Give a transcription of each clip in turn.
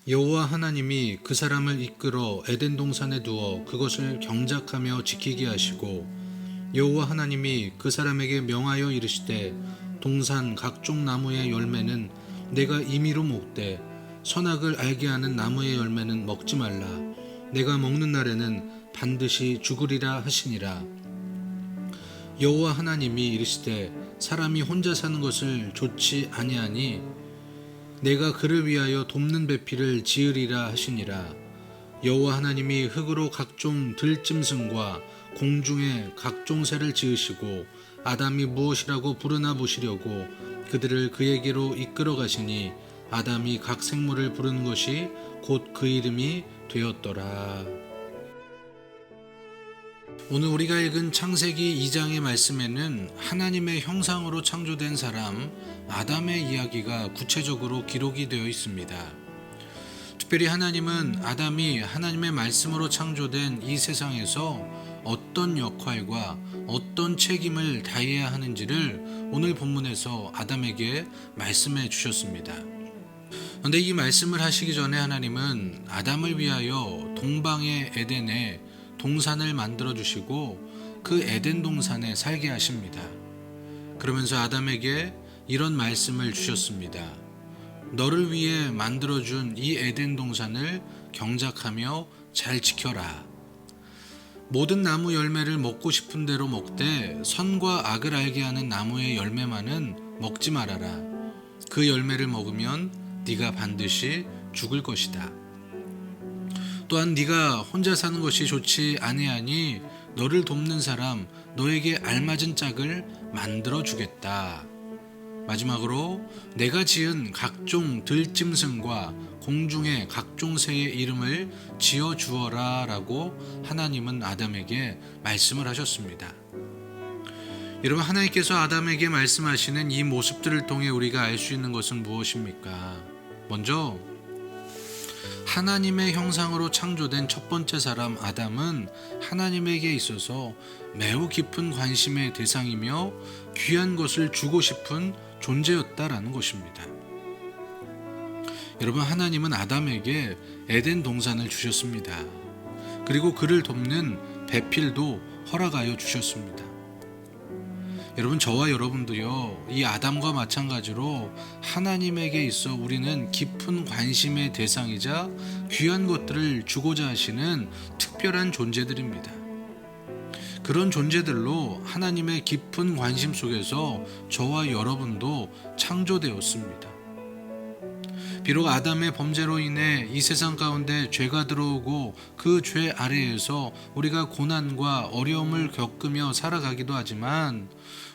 여호와 하나님이 그 사람을 이끌어 에덴 동산에 두어 그것을 경작하며 지키게 하시고, 여호와 하나님이 그 사람에게 명하여 이르시되 동산 각종 나무의 열매는 내가 임의로 먹되 선악을 알게 하는 나무의 열매는 먹지 말라. 내가 먹는 날에는 반드시 죽으리라 하시니라. 여호와 하나님이 이르시되 사람이 혼자 사는 것을 좋지 아니하니 내가 그를 위하여 돕는 배필을 지으리라 하시니라. 여호와 하나님이 흙으로 각종 들짐승과 공중의 각종 새를 지으시고 아담이 무엇이라고 부르나 보시려고 그들을 그에게로 이끌어 가시니 아담이 각 생물을 부르는 것이 곧 그 이름이 되었더라. 오늘 우리가 읽은 창세기 2장의 말씀에는 하나님의 형상으로 창조된 사람 아담의 이야기가 구체적으로 기록이 되어 있습니다. 특별히 하나님은 아담이 하나님의 말씀으로 창조된 이 세상에서 어떤 역할과 어떤 책임을 다해야 하는지를 오늘 본문에서 아담에게 말씀해 주셨습니다. 그런데 이 말씀을 하시기 전에 하나님은 아담을 위하여 동방의 에덴에 동산을 만들어 주시고 그 에덴 동산에 살게 하십니다. 그러면서 아담에게 이런 말씀을 주셨습니다. 너를 위해 만들어준 이 에덴 동산을 경작하며 잘 지켜라. 모든 나무 열매를 먹고 싶은 대로 먹되 선과 악을 알게 하는 나무의 열매만은 먹지 말아라. 그 열매를 먹으면 네가 반드시 죽을 것이다. 또한 네가 혼자 사는 것이 좋지 아니하니 너를 돕는 사람, 너에게 알맞은 짝을 만들어 주겠다. 마지막으로 내가 지은 각종 들짐승과 공중의 각종 새의 이름을 지어 주어라 라고 하나님은 아담에게 말씀을 하셨습니다. 여러분, 하나님께서 아담에게 말씀하시는 이 모습들을 통해 우리가 알 수 있는 것은 무엇입니까? 먼저 하나님의 형상으로 창조된 첫 번째 사람 아담은 하나님에게 있어서 매우 깊은 관심의 대상이며 귀한 것을 주고 싶은 존재였다라는 것입니다. 여러분, 하나님은 아담에게 에덴 동산을 주셨습니다. 그리고 그를 돕는 배필도 허락하여 주셨습니다. 여러분, 저와 여러분도요, 이 아담과 마찬가지로 하나님에게 있어 우리는 깊은 관심의 대상이자 귀한 것들을 주고자 하시는 특별한 존재들입니다. 그런 존재들로 하나님의 깊은 관심 속에서 저와 여러분도 창조되었습니다. 비록 아담의 범죄로 인해 이 세상 가운데 죄가 들어오고 그 죄 아래에서 우리가 고난과 어려움을 겪으며 살아가기도 하지만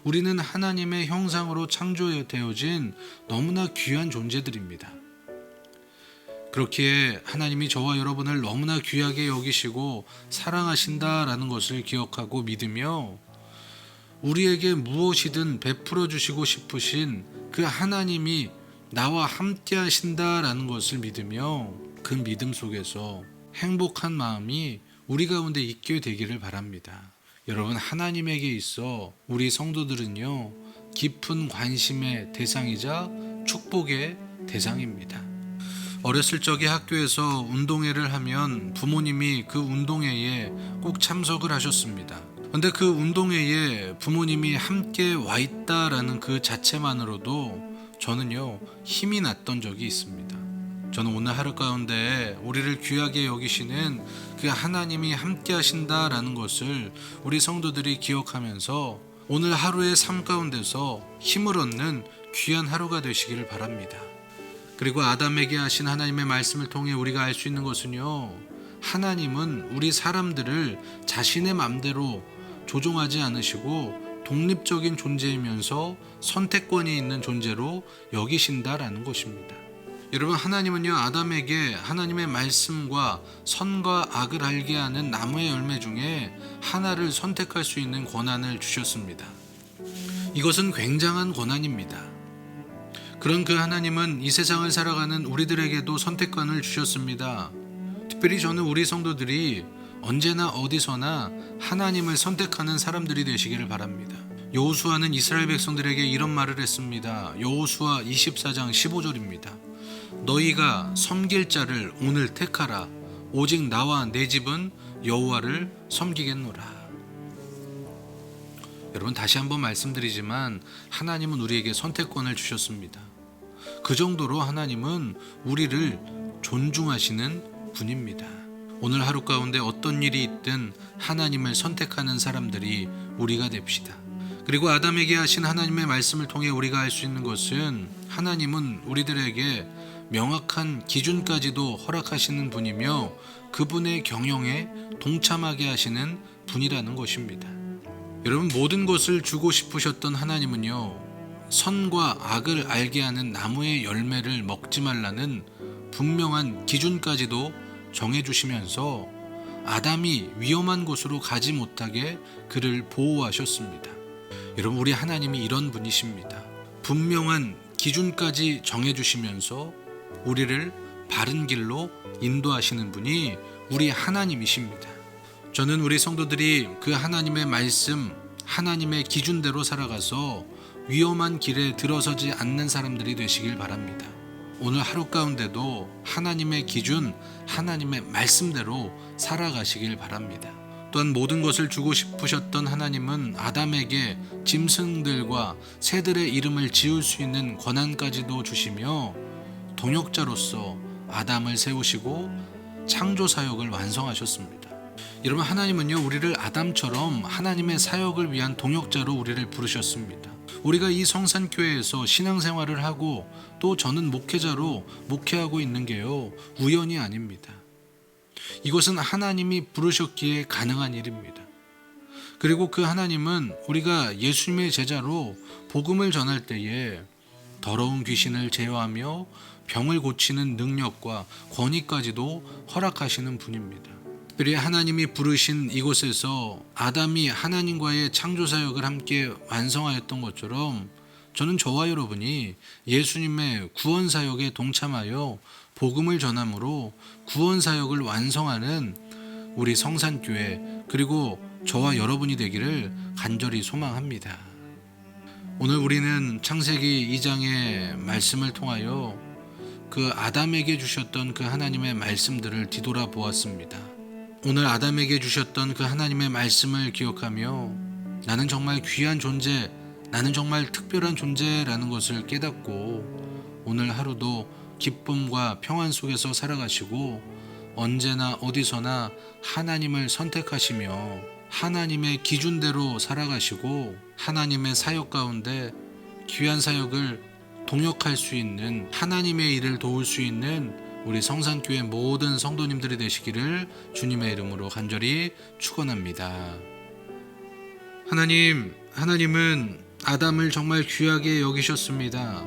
우리는 하나님의 형상으로 창조되어진 너무나 귀한 존재들입니다. 그렇기에 하나님이 저와 여러분을 너무나 귀하게 여기시고 사랑하신다라는 것을 기억하고 믿으며 우리에게 무엇이든 베풀어 주시고 싶으신 그 하나님이 나와 함께 하신다라는 것을 믿으며 그 믿음 속에서 행복한 마음이 우리 가운데 있게 되기를 바랍니다. 여러분, 하나님에게 있어 우리 성도들은요, 깊은 관심의 대상이자 축복의 대상입니다. 어렸을 적에 학교에서 운동회를 하면 부모님이 그 운동회에 꼭 참석을 하셨습니다. 그런데 그 운동회에 부모님이 함께 와 있다라는 그 자체만으로도 저는요, 힘이 났던 적이 있습니다. 저는 오늘 하루 가운데 우리를 귀하게 여기시는 그 하나님이 함께 하신다라는 것을 우리 성도들이 기억하면서 오늘 하루의 삶 가운데서 힘을 얻는 귀한 하루가 되시기를 바랍니다. 그리고 아담에게 하신 하나님의 말씀을 통해 우리가 알 수 있는 것은요, 하나님은 우리 사람들을 자신의 마음대로 조종하지 않으시고 독립적인 존재이면서 선택권이 있는 존재로 여기신다라는 것입니다. 여러분, 하나님은요, 아담에게 하나님의 말씀과 선과 악을 알게 하는 나무의 열매 중에 하나를 선택할 수 있는 권한을 주셨습니다. 이것은 굉장한 권한입니다. 그런 그 하나님은 이 세상을 살아가는 우리들에게도 선택권을 주셨습니다. 특별히 저는 우리 성도들이 언제나 어디서나 하나님을 선택하는 사람들이 되시기를 바랍니다. 여호수아는 이스라엘 백성들에게 이런 말을 했습니다. 여호수아 24장 15절입니다. 너희가 섬길 자를 오늘 택하라. 오직 나와 내 집은 여호와를 섬기겠노라. 여러분, 다시 한번 말씀드리지만 하나님은 우리에게 선택권을 주셨습니다. 그 정도로 하나님은 우리를 존중하시는 분입니다. 오늘 하루 가운데 어떤 일이 있든 하나님을 선택하는 사람들이 우리가 됩시다. 그리고 아담에게 하신 하나님의 말씀을 통해 우리가 알 수 있는 것은 하나님은 우리들에게 명확한 기준까지도 허락하시는 분이며 그분의 경영에 동참하게 하시는 분이라는 것입니다. 여러분, 모든 것을 주고 싶으셨던 하나님은요, 선과 악을 알게 하는 나무의 열매를 먹지 말라는 분명한 기준까지도 정해주시면서 아담이 위험한 곳으로 가지 못하게 그를 보호하셨습니다. 여러분, 우리 하나님이 이런 분이십니다. 분명한 기준까지 정해주시면서 우리를 바른 길로 인도하시는 분이 우리 하나님이십니다. 저는 우리 성도들이 그 하나님의 말씀, 하나님의 기준대로 살아가서 위험한 길에 들어서지 않는 사람들이 되시길 바랍니다. 오늘 하루 가운데도 하나님의 기준, 하나님의 말씀대로 살아가시길 바랍니다. 또한 모든 것을 주고 싶으셨던 하나님은 아담에게 짐승들과 새들의 이름을 지을 수 있는 권한까지도 주시며 동역자로서 아담을 세우시고 창조 사역을 완성하셨습니다. 여러분, 하나님은요, 우리를 아담처럼 하나님의 사역을 위한 동역자로 우리를 부르셨습니다. 우리가 이 성산교회에서 신앙생활을 하고 또 저는 목회자로 목회하고 있는 게요, 우연이 아닙니다. 이것은 하나님이 부르셨기에 가능한 일입니다. 그리고 그 하나님은 우리가 예수님의 제자로 복음을 전할 때에 더러운 귀신을 제어하며 병을 고치는 능력과 권위까지도 허락하시는 분입니다. 특별히 하나님이 부르신 이곳에서 아담이 하나님과의 창조사역을 함께 완성하였던 것처럼 저는 저와 여러분이 예수님의 구원사역에 동참하여 복음을 전함으로 구원사역을 완성하는 우리 성산교회, 그리고 저와 여러분이 되기를 간절히 소망합니다. 오늘 우리는 창세기 2장의 말씀을 통하여 그 아담에게 주셨던 그 하나님의 말씀들을 뒤돌아 보았습니다. 오늘 아담에게 주셨던 그 하나님의 말씀을 기억하며 나는 정말 귀한 존재, 나는 정말 특별한 존재라는 것을 깨닫고 오늘 하루도 기쁨과 평안 속에서 살아가시고 언제나 어디서나 하나님을 선택하시며 하나님의 기준대로 살아가시고 하나님의 사역 가운데 귀한 사역을 동역할 수 있는, 하나님의 일을 도울 수 있는 우리 성산교회 모든 성도님들이 되시기를 주님의 이름으로 간절히 축원합니다. 하나님은 아담을 정말 귀하게 여기셨습니다.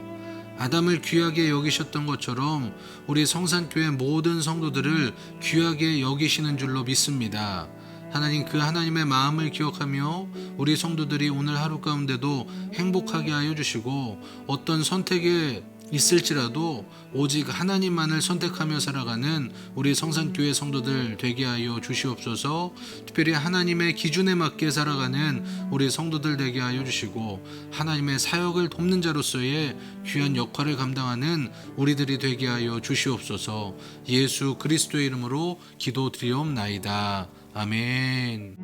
아담을 귀하게 여기셨던 것처럼 우리 성산교회 모든 성도들을 귀하게 여기시는 줄로 믿습니다. 하나님, 그 하나님의 마음을 기억하며 우리 성도들이 오늘 하루 가운데도 행복하게 하여 주시고 어떤 선택에 있을지라도 오직 하나님만을 선택하며 살아가는 우리 성산교회 성도들 되게 하여 주시옵소서. 특별히 하나님의 기준에 맞게 살아가는 우리 성도들 되게 하여 주시고 하나님의 사역을 돕는 자로서의 귀한 역할을 감당하는 우리들이 되게 하여 주시옵소서. 예수 그리스도의 이름으로 기도드리옵나이다. 아멘.